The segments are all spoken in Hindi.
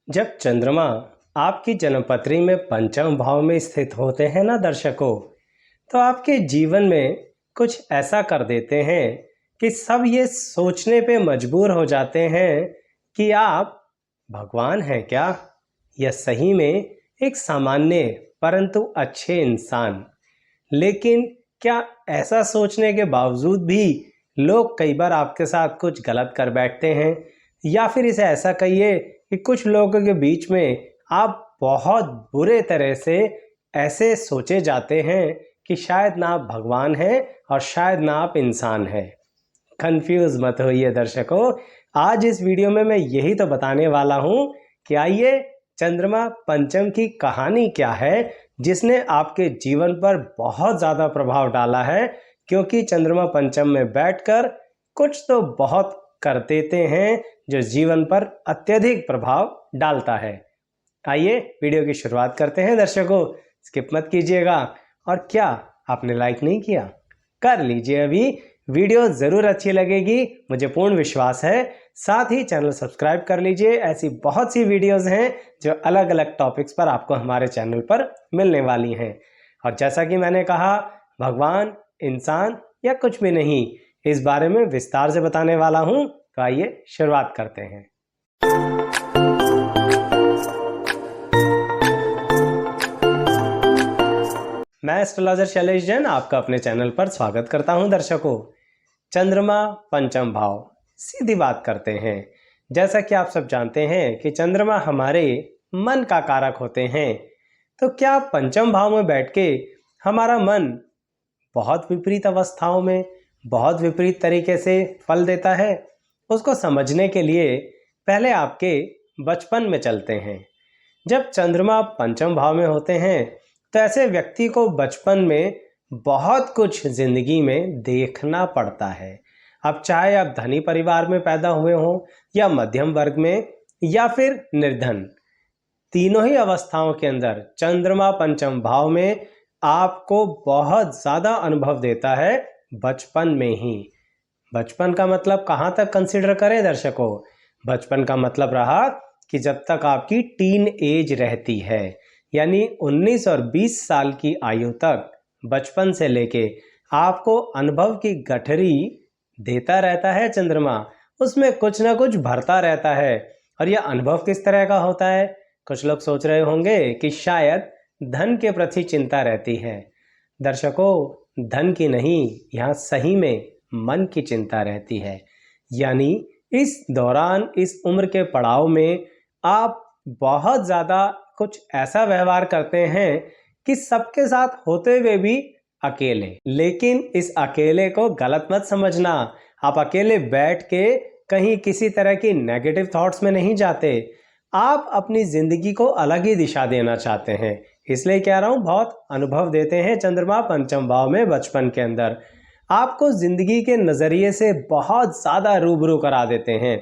जब चंद्रमा आपकी जन्मपत्री में पंचम भाव में स्थित होते हैं ना दर्शकों, तो आपके जीवन में कुछ ऐसा कर देते हैं कि सब ये सोचने पे मजबूर हो जाते हैं कि आप भगवान हैं क्या, या सही में एक सामान्य परंतु अच्छे इंसान। लेकिन क्या ऐसा सोचने के बावजूद भी लोग कई बार आपके साथ कुछ गलत कर बैठते हैं, या फिर इसे ऐसा कहिए कि कुछ लोगों के बीच में आप बहुत बुरे तरह से ऐसे सोचे जाते हैं कि शायद ना आप भगवान हैं और शायद ना आप इंसान हैं। कंफ्यूज मत होइए दर्शकों, आज इस वीडियो में मैं यही तो बताने वाला हूं कि आइए चंद्रमा पंचम की कहानी क्या है जिसने आपके जीवन पर बहुत ज़्यादा प्रभाव डाला है। क्योंकि चंद्रमा पंचम में बैठकर कुछ तो बहुत कर देते हैं जो जीवन पर अत्यधिक प्रभाव डालता है। आइए वीडियो की शुरुआत करते हैं दर्शकों, स्किप मत कीजिएगा। और क्या आपने लाइक नहीं किया, कर लीजिए अभी, वीडियो ज़रूर अच्छी लगेगी, मुझे पूर्ण विश्वास है। साथ ही चैनल सब्सक्राइब कर लीजिए, ऐसी बहुत सी वीडियोस हैं जो अलग अलग टॉपिक्स पर आपको हमारे चैनल पर मिलने वाली हैं। और जैसा कि मैंने कहा, भगवान, इंसान या कुछ भी नहीं, इस बारे में विस्तार से बताने वाला हूं। तो आइए शुरुआत करते हैं। मैं एस्ट्रोलॉजर शैलेश जैन आपका अपने चैनल पर स्वागत करता हूं दर्शकों। चंद्रमा पंचम भाव, सीधी बात करते हैं। जैसा कि आप सब जानते हैं कि चंद्रमा हमारे मन का कारक होते हैं, तो क्या पंचम भाव में बैठ के हमारा मन बहुत विपरीत अवस्थाओं में बहुत विपरीत तरीके से फल देता है? उसको समझने के लिए पहले आपके बचपन में चलते हैं। जब चंद्रमा पंचम भाव में होते हैं तो ऐसे व्यक्ति को बचपन में बहुत कुछ जिंदगी में देखना पड़ता है। अब चाहे आप धनी परिवार में पैदा हुए हों या मध्यम वर्ग में या फिर निर्धन, तीनों ही अवस्थाओं के अंदर चंद्रमा पंचम भाव में आपको बहुत ज़्यादा अनुभव देता है बचपन में ही। बचपन का मतलब कहाँ तक कंसिडर करें दर्शकों? बचपन का मतलब रहा कि जब तक आपकी टीन एज रहती है, यानी 19 और 20 साल की आयु तक, बचपन से लेके आपको अनुभव की गठरी देता रहता है चंद्रमा। उसमें कुछ ना कुछ भरता रहता है। और यह अनुभव किस तरह का होता है? कुछ लोग सोच रहे होंगे कि शायद धन के प्रति चिंता रहती है। दर्शकों, धन की नहीं, यहाँ सही में मन की चिंता रहती है। यानी इस दौरान, इस उम्र के पड़ाव में आप बहुत ज़्यादा कुछ ऐसा व्यवहार करते हैं कि सबके साथ होते हुए भी अकेले। लेकिन इस अकेले को गलत मत समझना। आप अकेले बैठ के कहीं किसी तरह की नेगेटिव थॉट्स में नहीं जाते। आप अपनी जिंदगी को अलग ही दिशा देना चाहते हैं। इसलिए कह रहा हूँ, बहुत अनुभव देते हैं चंद्रमा पंचम भाव में बचपन के अंदर। आपको जिंदगी के नज़रिए से बहुत ज़्यादा रूबरू करा देते हैं।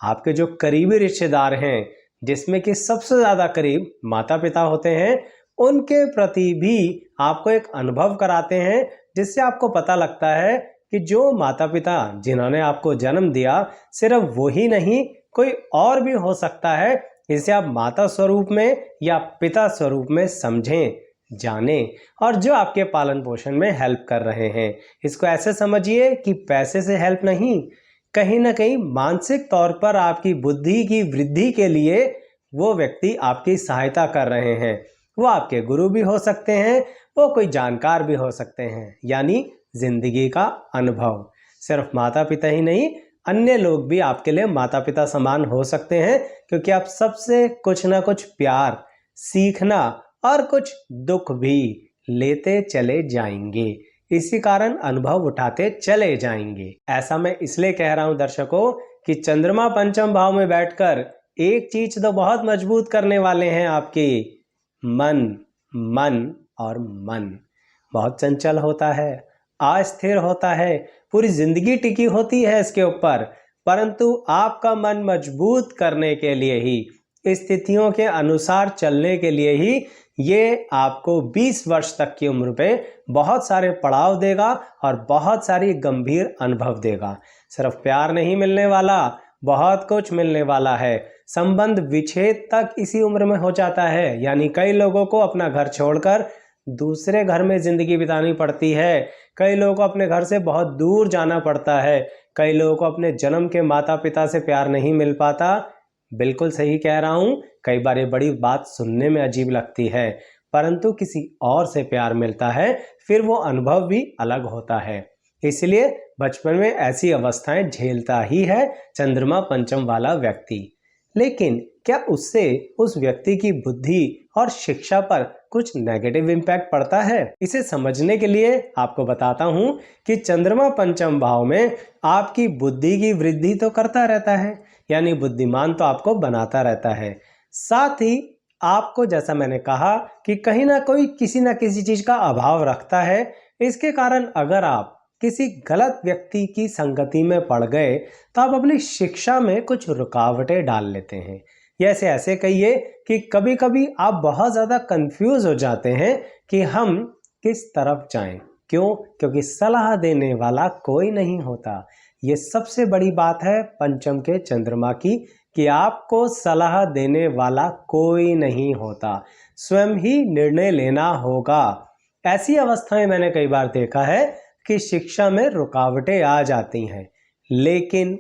आपके जो करीबी रिश्तेदार हैं, जिसमें कि सबसे ज़्यादा करीब माता पिता होते हैं, उनके प्रति भी आपको एक अनुभव कराते हैं, जिससे आपको पता लगता है कि जो माता पिता जिन्होंने आपको जन्म दिया, सिर्फ वही नहीं, कोई और भी हो सकता है। इसे आप माता स्वरूप में या पिता स्वरूप में समझें, जानें, और जो आपके पालन पोषण में हेल्प कर रहे हैं। इसको ऐसे समझिए कि पैसे से हेल्प नहीं, कहीं ना कहीं मानसिक तौर पर आपकी बुद्धि की वृद्धि के लिए वो व्यक्ति आपकी सहायता कर रहे हैं। वो आपके गुरु भी हो सकते हैं, वो कोई जानकार भी हो सकते हैं। यानी जिंदगी का अनुभव। सिर्फ माता पिता ही नहीं, अन्य लोग भी आपके लिए माता पिता समान हो सकते हैं, क्योंकि आप सबसे कुछ ना कुछ प्यार, सीखना और कुछ दुख भी लेते चले जाएंगे। इसी कारण अनुभव उठाते चले जाएंगे। ऐसा मैं इसलिए कह रहा हूं दर्शकों कि चंद्रमा पंचम भाव में बैठकर एक चीज तो बहुत मजबूत करने वाले हैं आपके मन। मन और मन बहुत चंचल होता है, अस्थिर होता है, पूरी जिंदगी टिकी होती है इसके ऊपर। परंतु आपका मन मजबूत करने के लिए ही, स्थितियों के अनुसार चलने के लिए ही, ये आपको 20 वर्ष तक की उम्र पे बहुत सारे पड़ाव देगा और बहुत सारी गंभीर अनुभव देगा। सिर्फ प्यार नहीं मिलने वाला, बहुत कुछ मिलने वाला है। संबंध विच्छेद तक इसी उम्र में हो जाता है। यानी कई लोगों को अपना घर छोड़कर दूसरे घर में जिंदगी बितानी पड़ती है, कई लोगों को अपने घर से बहुत दूर जाना पड़ता है, कई लोगों को अपने जन्म के माता पिता से प्यार नहीं मिल पाता। बिल्कुल सही कह रहा हूँ, कई बार ये बड़ी बात सुनने में अजीब लगती है, परंतु किसी और से प्यार मिलता है, फिर वो अनुभव भी अलग होता है। इसलिए बचपन में ऐसी अवस्थाएं झेलता ही है चंद्रमा पंचम वाला व्यक्ति। लेकिन क्या उससे उस व्यक्ति की बुद्धि और शिक्षा पर कुछ नेगेटिव इम्पैक्ट पड़ता है? इसे समझने के लिए आपको बताता हूं कि चंद्रमा पंचम भाव में आपकी बुद्धि की वृद्धि तो करता रहता है, यानी बुद्धिमान तो आपको बनाता रहता है। साथ ही आपको, जैसा मैंने कहा, कि कहीं ना कोई किसी ना किसी चीज का अभाव रखता है। इसके कारण अगर आप किसी गलत व्यक्ति की संगति में पड़ गए तो आप अपनी शिक्षा में कुछ रुकावटें डाल लेते हैं। जैसे ऐसे कहिए कि कभी कभी आप बहुत ज़्यादा कंफ्यूज हो जाते हैं कि हम किस तरफ जाएं। क्यों? क्योंकि सलाह देने वाला कोई नहीं होता। ये सबसे बड़ी बात है पंचम के चंद्रमा की, कि आपको सलाह देने वाला कोई नहीं होता, स्वयं ही निर्णय लेना होगा। ऐसी अवस्थाएं मैंने कई बार देखा है कि शिक्षा में रुकावटें आ जाती हैं, लेकिन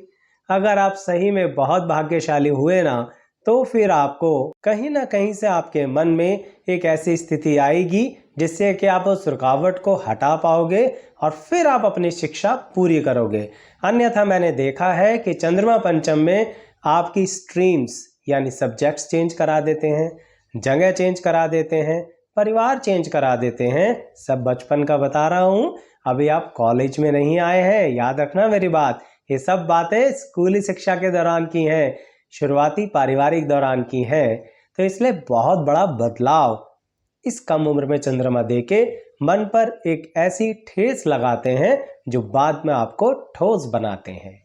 अगर आप सही में बहुत भाग्यशाली हुए ना, तो फिर आपको कहीं ना कहीं से आपके मन में एक ऐसी स्थिति आएगी जिससे कि आप उस रुकावट को हटा पाओगे और फिर आप अपनी शिक्षा पूरी करोगे। अन्यथा मैंने देखा है कि चंद्रमा पंचम में आपकी स्ट्रीम्स यानी सब्जेक्ट्स चेंज करा देते हैं, जगह चेंज करा देते हैं, परिवार चेंज करा देते हैं। सब बचपन का बता रहा हूँ, अभी आप कॉलेज में नहीं आए हैं, याद रखना मेरी बात। ये सब बातें स्कूली शिक्षा के दौरान की हैं, शुरुआती पारिवारिक दौरान की हैं। तो इसलिए बहुत बड़ा बदलाव इस कम उम्र में चंद्रमा देके मन पर एक ऐसी ठेस लगाते हैं जो बाद में आपको ठोस बनाते हैं।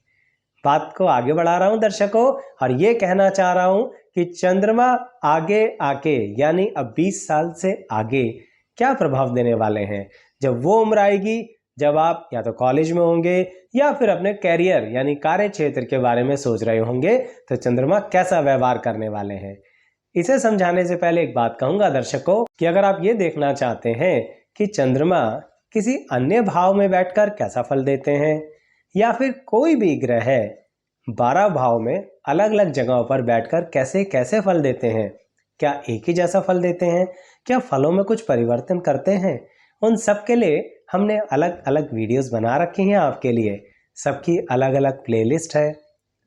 बात को आगे बढ़ा रहा हूं दर्शकों, और ये कहना चाह रहा हूं कि चंद्रमा आगे आके, यानी अब 20 साल से आगे क्या प्रभाव देने वाले हैं। जब वो उम्र आएगी जब आप या तो कॉलेज में होंगे या फिर अपने कैरियर यानी कार्य क्षेत्र के बारे में सोच रहे होंगे, तो चंद्रमा कैसा व्यवहार करने वाले हैं। इसे समझाने से पहले एक बात कहूंगा दर्शकों, कि अगर आप ये देखना चाहते हैं कि चंद्रमा किसी अन्य भाव में बैठकर कैसा फल देते हैं, या फिर कोई भी ग्रह 12 भाव में अलग अलग जगहों पर बैठकर कैसे कैसे फल देते हैं, क्या एक ही जैसा फल देते हैं, क्या फलों में कुछ परिवर्तन करते हैं, उन सब के लिए हमने अलग अलग वीडियोस बना रखी हैं आपके लिए। सबकी अलग अलग प्लेलिस्ट है,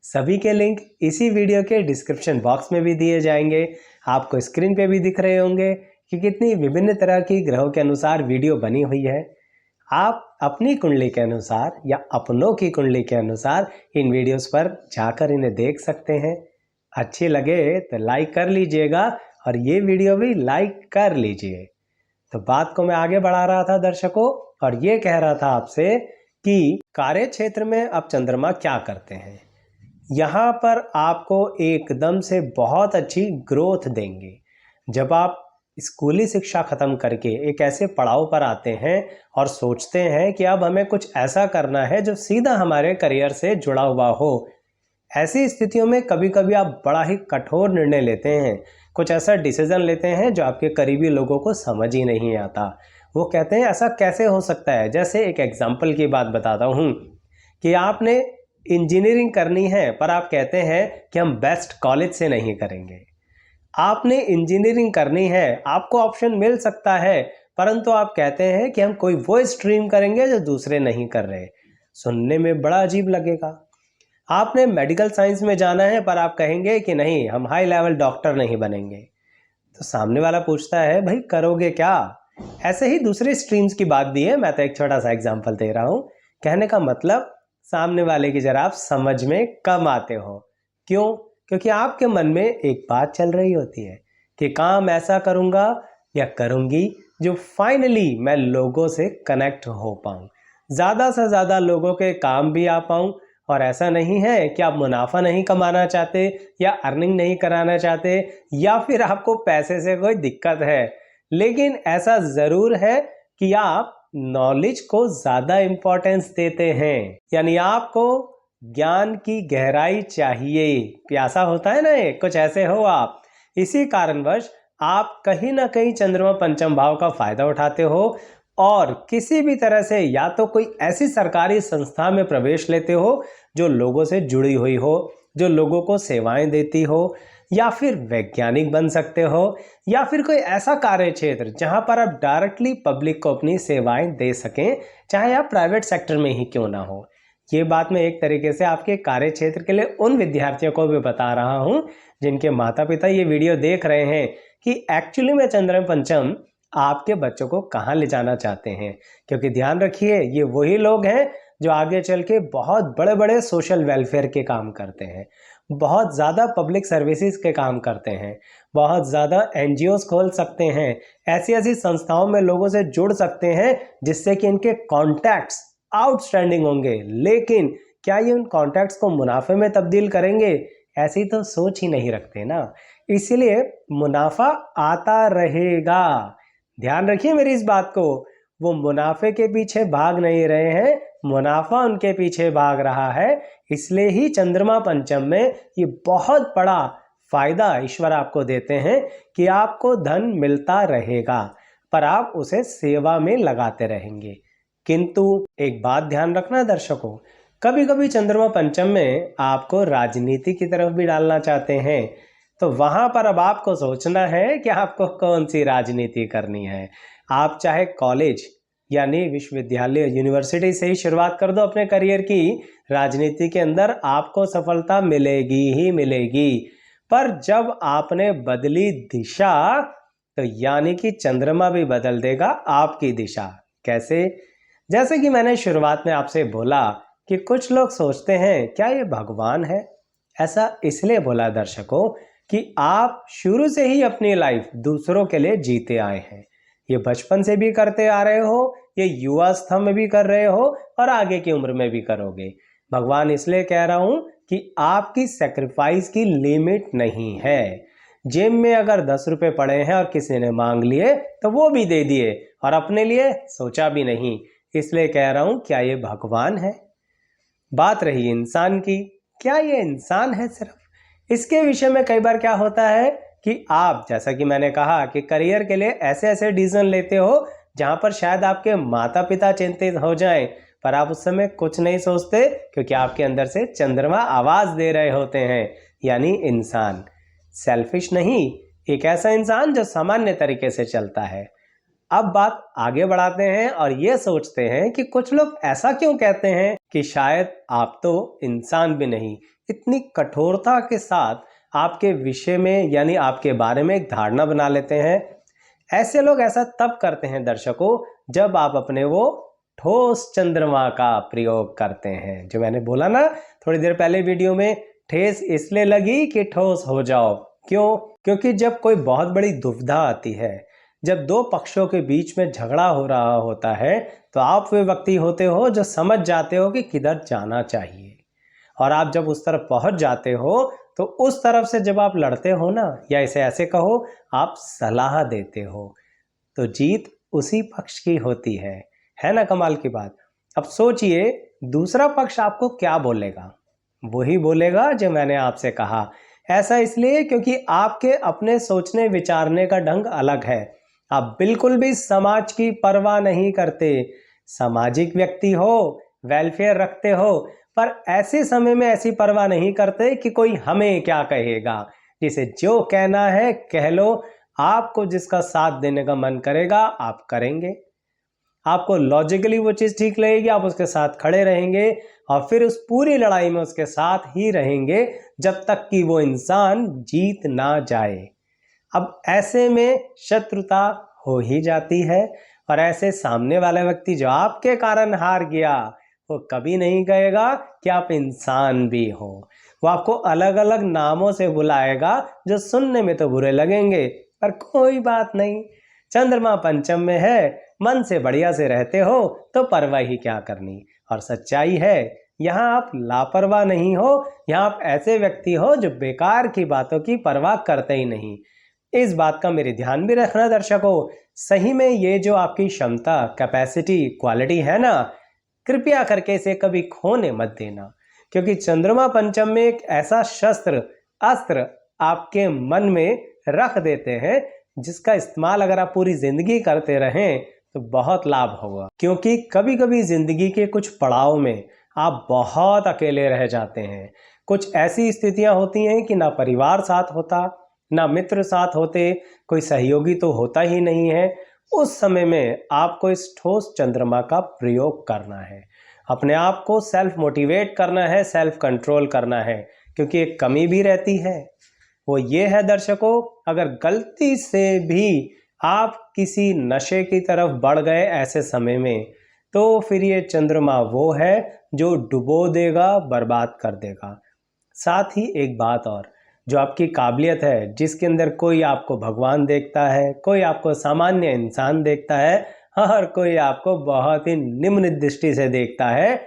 सभी के लिंक इसी वीडियो के डिस्क्रिप्शन बॉक्स में भी दिए जाएंगे। आपको स्क्रीन पे भी दिख रहे होंगे कि कितनी विभिन्न तरह की ग्रहों के अनुसार वीडियो बनी हुई है। आप अपनी कुंडली के अनुसार या अपनों की कुंडली के अनुसार इन वीडियोस पर जाकर इन्हें देख सकते हैं। अच्छी लगे तो लाइक कर लीजिएगा और ये वीडियो भी लाइक कर लीजिए। तो बात को मैं आगे बढ़ा रहा था दर्शकों, और ये कह रहा था आपसे कि कार्य क्षेत्र में अब चंद्रमा क्या करते हैं। यहाँ पर आपको एकदम से बहुत अच्छी ग्रोथ देंगे। जब आप स्कूली शिक्षा खत्म करके एक ऐसे पड़ाव पर आते हैं और सोचते हैं कि अब हमें कुछ ऐसा करना है जो सीधा हमारे करियर से जुड़ा हुआ हो, ऐसी स्थितियों में कभी कभी आप बड़ा ही कठोर निर्णय लेते हैं, कुछ ऐसा डिसीजन लेते हैं जो आपके करीबी लोगों को समझ ही नहीं आता। वो कहते हैं ऐसा कैसे हो सकता है। जैसे एक एग्जाम्पल की बात बताता हूँ कि आपने इंजीनियरिंग करनी है, पर आप कहते हैं कि हम बेस्ट कॉलेज से नहीं करेंगे। आपने इंजीनियरिंग करनी है, आपको ऑप्शन मिल सकता है, परंतु आप कहते हैं कि हम कोई वो स्ट्रीम करेंगे जो दूसरे नहीं कर रहे। सुनने में बड़ा अजीब लगेगा। आपने मेडिकल साइंस में जाना है, पर आप कहेंगे कि नहीं, हम हाई लेवल डॉक्टर नहीं बनेंगे। तो सामने वाला पूछता है भाई करोगे क्या। ऐसे ही दूसरी स्ट्रीम्स की बात भी है, मैं तो एक छोटा सा एग्जांपल दे रहा हूँ। कहने का मतलब सामने वाले की जरा आप समझ में कम आते हो। क्यों? क्योंकि आपके मन में एक बात चल रही होती है कि काम ऐसा करूँगा या करूँगी जो फाइनली मैं लोगों से कनेक्ट हो पाऊँ, ज़्यादा से ज़्यादा लोगों के काम भी आ पाऊँ। और ऐसा नहीं है कि आप मुनाफा नहीं कमाना चाहते या अर्निंग नहीं कराना चाहते या फिर आपको पैसे से कोई दिक्कत है, लेकिन ऐसा ज़रूर है कि आप नॉलेज को ज़्यादा इम्पोर्टेंस देते हैं। यानी आपको ज्ञान की गहराई चाहिए। प्यासा होता है ना, ये कुछ ऐसे हो आप। इसी कारणवश आप कहीं ना कहीं चंद्रमा पंचम भाव का फायदा उठाते हो और किसी भी तरह से या तो कोई ऐसी सरकारी संस्था में प्रवेश लेते हो जो लोगों से जुड़ी हुई हो, जो लोगों को सेवाएं देती हो, या फिर वैज्ञानिक बन सकते हो, या फिर कोई ऐसा कार्य क्षेत्र जहां पर आप डायरेक्टली पब्लिक को अपनी सेवाएं दे सकें, चाहे आप प्राइवेट सेक्टर में ही क्यों ना हो। ये बात मैं एक तरीके से आपके कार्य क्षेत्र के लिए उन विद्यार्थियों को भी बता रहा हूं जिनके माता पिता ये वीडियो देख रहे हैं कि एक्चुअली में चंद्रमा पंचम आपके बच्चों को कहाँ ले जाना चाहते हैं। क्योंकि ध्यान रखिए, ये वही लोग हैं जो आगे चल के बहुत बड़े बड़े सोशल वेलफेयर के काम करते हैं, बहुत ज़्यादा पब्लिक सर्विसेज के काम करते हैं, बहुत ज़्यादा एनजीओज खोल सकते हैं, ऐसी ऐसी संस्थाओं में लोगों से जुड़ सकते हैं जिससे कि इनके कॉन्टैक्ट्स आउटस्टैंडिंग होंगे। लेकिन क्या ये उन कॉन्टैक्ट्स को मुनाफे में तब्दील करेंगे? ऐसी तो सोच ही नहीं रखते ना। इसलिए मुनाफा आता रहेगा, ध्यान रखिए मेरी इस बात को। वो मुनाफे के पीछे भाग नहीं रहे हैं, मुनाफा उनके पीछे भाग रहा है। इसलिए ही चंद्रमा पंचम में ये बहुत बड़ा फायदा ईश्वर आपको देते हैं कि आपको धन मिलता रहेगा, पर आप उसे सेवा में लगाते रहेंगे। किंतु एक बात ध्यान रखना दर्शकों, कभी कभी चंद्रमा पंचम में आपको राजनीति की तरफ भी डालना चाहते हैं, तो वहां पर अब आपको सोचना है कि आपको कौन सी राजनीति करनी है। आप चाहे कॉलेज यानी विश्वविद्यालय यूनिवर्सिटी से ही शुरुआत कर दो अपने करियर की, राजनीति के अंदर आपको सफलता मिलेगी ही मिलेगी। पर जब आपने बदली दिशा, तो यानी कि चंद्रमा भी बदल देगा आपकी दिशा। कैसे? जैसे कि मैंने शुरुआत में आपसे बोला कि कुछ लोग सोचते हैं क्या ये भगवान है। ऐसा इसलिए बोला दर्शकों कि आप शुरू से ही अपनी लाइफ दूसरों के लिए जीते आए हैं। ये बचपन से भी करते आ रहे हो, ये युवावस्था में भी कर रहे हो और आगे की उम्र में भी करोगे। भगवान इसलिए कह रहा हूं कि आपकी सेक्रीफाइस की लिमिट नहीं है। जेब में अगर 10 रुपए पड़े हैं और किसी ने मांग लिए तो वो भी दे दिए और अपने लिए सोचा भी नहीं। इसलिए कह रहा हूं, क्या ये भगवान है? बात रही इंसान की, क्या ये इंसान है सिर्फ? इसके विषय में कई बार क्या होता है कि आप, जैसा कि मैंने कहा, कि करियर के लिए ऐसे ऐसे डिसीजन लेते हो जहां पर शायद आपके माता पिता चिंतित हो जाएं, पर आप उस समय कुछ नहीं सोचते क्योंकि आपके अंदर से चंद्रमा आवाज दे रहे होते हैं, यानी इंसान सेल्फिश नहीं, एक ऐसा इंसान जो सामान्य तरीके से चलता है। अब बात आगे बढ़ाते हैं और ये सोचते हैं कि कुछ लोग ऐसा क्यों कहते हैं कि शायद आप तो इंसान भी नहीं। इतनी कठोरता के साथ आपके विषय में यानी आपके बारे में एक धारणा बना लेते हैं। ऐसे लोग ऐसा तब करते हैं दर्शकों जब आप अपने वो ठोस चंद्रमा का प्रयोग करते हैं। जो मैंने बोला ना थोड़ी देर पहले वीडियो में, ठेस इसलिए लगी कि ठोस हो जाओ। क्यों? क्योंकि जब कोई बहुत बड़ी दुविधा आती है, जब दो पक्षों के बीच में झगड़ा हो रहा होता है, तो आप वे व्यक्ति होते हो जो समझ जाते हो कि किधर जाना चाहिए। और आप जब उस तरफ पहुंच जाते हो तो उस तरफ से जब आप लड़ते हो ना, या इसे ऐसे कहो आप सलाह देते हो, तो जीत उसी पक्ष की होती है ना? कमाल की बात। अब सोचिए दूसरा पक्ष आपको क्या बोलेगा? वही बोलेगा जो मैंने आपसे कहा। ऐसा इसलिए क्योंकि आपके अपने सोचने विचारने का ढंग अलग है। आप बिल्कुल भी समाज की परवाह नहीं करते, सामाजिक व्यक्ति हो, वेलफेयर रखते हो, पर ऐसे समय में ऐसी परवाह नहीं करते कि कोई हमें क्या कहेगा। जिसे जो कहना है कह लो, आपको जिसका साथ देने का मन करेगा आप करेंगे। आपको लॉजिकली वो चीज़ ठीक लगेगी, आप उसके साथ खड़े रहेंगे और फिर उस पूरी लड़ाई में उसके साथ ही रहेंगे जब तक कि वो इंसान जीत ना जाए। अब ऐसे में शत्रुता हो ही जाती है और ऐसे सामने वाला व्यक्ति जो आपके कारण हार गया, वो कभी नहीं कहेगा कि आप इंसान भी हो। वो आपको अलग अलग नामों से बुलाएगा जो सुनने में तो बुरे लगेंगे, पर कोई बात नहीं, चंद्रमा पंचम में है, मन से बढ़िया से रहते हो तो परवाह ही क्या करनी। और सच्चाई है, यहाँ आप लापरवाह नहीं हो, यहाँ आप ऐसे व्यक्ति हो जो बेकार की बातों की परवाह करते ही नहीं। इस बात का मेरे ध्यान भी रखना दर्शकों। सही में ये जो आपकी क्षमता, कैपेसिटी, क्वालिटी है ना, कृपया करके इसे कभी खोने मत देना। क्योंकि चंद्रमा पंचम में एक ऐसा अस्त्र आपके मन में रख देते हैं जिसका इस्तेमाल अगर आप पूरी जिंदगी करते रहें तो बहुत लाभ होगा। क्योंकि कभी कभी जिंदगी के कुछ पड़ाव में आप बहुत अकेले रह जाते हैं। कुछ ऐसी स्थितियां होती हैं कि ना परिवार साथ होता, ना मित्र साथ होते, कोई सहयोगी तो होता ही नहीं है। उस समय में आपको इस ठोस चंद्रमा का प्रयोग करना है, अपने आप को सेल्फ मोटिवेट करना है, सेल्फ कंट्रोल करना है, क्योंकि एक कमी भी रहती है। वो ये है दर्शकों, अगर गलती से भी आप किसी नशे की तरफ बढ़ गए ऐसे समय में, तो फिर ये चंद्रमा वो है जो डुबो देगा, बर्बाद कर देगा। साथ ही एक बात और, जो आपकी काबिलियत है, जिसके अंदर कोई आपको भगवान देखता है, कोई आपको सामान्य इंसान देखता है और कोई आपको बहुत ही निम्न दृष्टि से देखता है,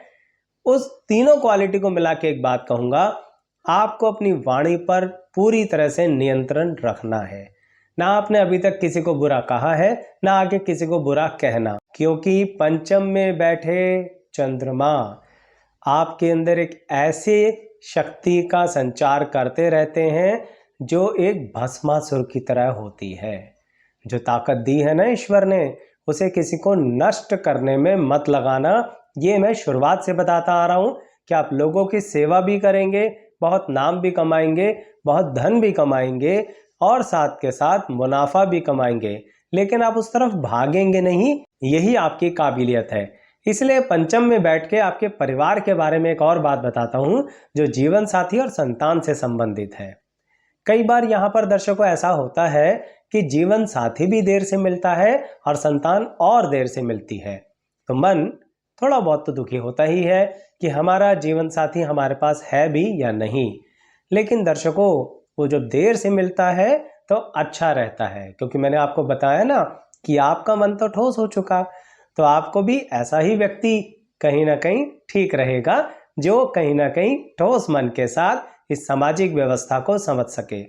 उस तीनों क्वालिटी को मिला के एक बात कहूँगा, आपको अपनी वाणी पर पूरी तरह से नियंत्रण रखना है। ना आपने अभी तक किसी को बुरा कहा है, ना आगे किसी को बुरा कहना, क्योंकि पंचम में बैठे चंद्रमा आपके अंदर एक ऐसे शक्ति का संचार करते रहते हैं जो एक भस्मासुर की तरह होती है। जो ताकत दी है ना ईश्वर ने, उसे किसी को नष्ट करने में मत लगाना। ये मैं शुरुआत से बताता आ रहा हूँ कि आप लोगों की सेवा भी करेंगे, बहुत नाम भी कमाएंगे, बहुत धन भी कमाएंगे और साथ के साथ मुनाफा भी कमाएंगे, लेकिन आप उस तरफ भागेंगे नहीं। यही आपकी काबिलियत है। इसलिए पंचम में बैठ के आपके परिवार के बारे में एक और बात बताता हूँ जो जीवन साथी और संतान से संबंधित है। कई बार यहाँ पर दर्शकों ऐसा होता है कि जीवन साथी भी देर से मिलता है और संतान और देर से मिलती है, तो मन थोड़ा बहुत तो दुखी होता ही है कि हमारा जीवन साथी हमारे पास है भी या नहीं। लेकिन दर्शकों, वो जब देर से मिलता है तो अच्छा रहता है, क्योंकि मैंने आपको बताया ना कि आपका मन तो ठोस हो चुका, तो आपको भी ऐसा ही व्यक्ति कहीं ना कहीं ठीक रहेगा जो कहीं ना कहीं ठोस मन के साथ इस सामाजिक व्यवस्था को समझ सके।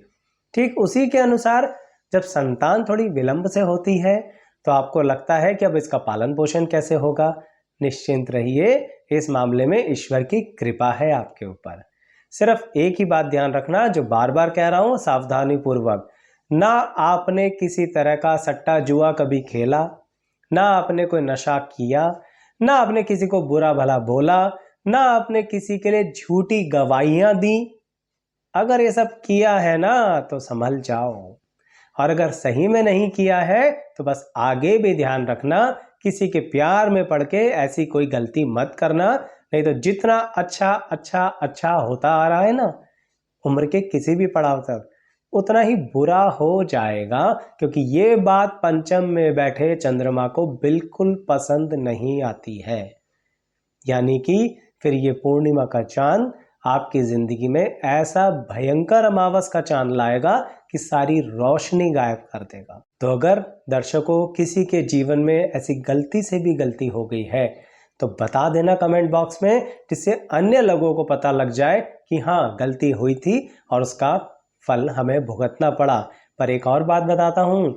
ठीक उसी के अनुसार जब संतान थोड़ी विलंब से होती है तो आपको लगता है कि अब इसका पालन पोषण कैसे होगा। निश्चिंत रहिए, इस मामले में ईश्वर की कृपा है आपके ऊपर। सिर्फ एक ही बात ध्यान रखना, जो बार बार कह रहा हूं सावधानी पूर्वक, ना आपने किसी तरह का सट्टा जुआ कभी खेला, ना आपने कोई नशा किया, ना आपने किसी को बुरा भला बोला, ना आपने किसी के लिए झूठी गवाहियां दी। अगर ये सब किया है ना तो संभल जाओ, और अगर सही में नहीं किया है तो बस आगे भी ध्यान रखना, किसी के प्यार में पड़ के ऐसी कोई गलती मत करना, नहीं तो जितना अच्छा अच्छा अच्छा होता आ रहा है ना उम्र के किसी भी पड़ाव तक, उतना ही बुरा हो जाएगा, क्योंकि ये बात पंचम में बैठे चंद्रमा को बिल्कुल पसंद नहीं आती है। यानी कि फिर ये पूर्णिमा का चांद आपकी जिंदगी में ऐसा भयंकर अमावस का चांद लाएगा कि सारी रोशनी गायब कर देगा। तो अगर दर्शकों किसी के जीवन में ऐसी गलती से भी गलती हो गई है तो बता देना कमेंट बॉक्स में, जिससे अन्य लोगों को पता लग जाए कि हाँ गलती हुई थी और उसका फल हमें भुगतना पड़ा। पर एक और बात बताता हूँ,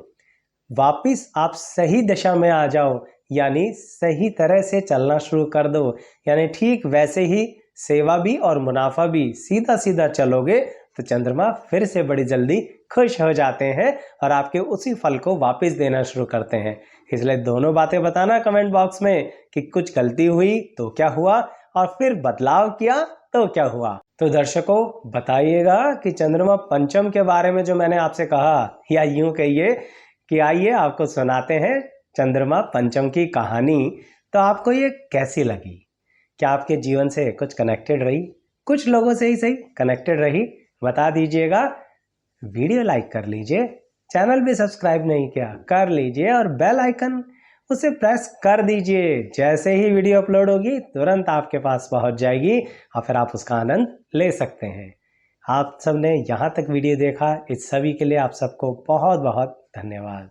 वापिस आप सही दिशा में आ जाओ, यानी सही तरह से चलना शुरू कर दो, यानी ठीक वैसे ही सेवा भी और मुनाफा भी सीधा सीधा चलोगे तो चंद्रमा फिर से बड़ी जल्दी खुश हो जाते हैं और आपके उसी फल को वापस देना शुरू करते हैं। इसलिए दोनों बातें बताना कमेंट बॉक्स में कि कुछ गलती हुई तो क्या हुआ और फिर बदलाव किया तो क्या हुआ। तो दर्शकों बताइएगा कि चंद्रमा पंचम के बारे में जो मैंने आपसे कहा, या यूं कहिए कि आइए आपको सुनाते हैं चंद्रमा पंचम की कहानी। तो आपको ये कैसी लगी? क्या आपके जीवन से कुछ कनेक्टेड रही? कुछ लोगों से ही सही कनेक्टेड रही? बता दीजिएगा। वीडियो लाइक कर लीजिए, चैनल भी सब्सक्राइब नहीं किया कर लीजिए और बेल आइकन उसे प्रेस कर दीजिए। जैसे ही वीडियो अपलोड होगी तुरंत आपके पास पहुंच जाएगी और फिर आप उसका आनंद ले सकते हैं। आप सबने यहाँ तक वीडियो देखा, इस सभी के लिए आप सबको बहुत बहुत धन्यवाद।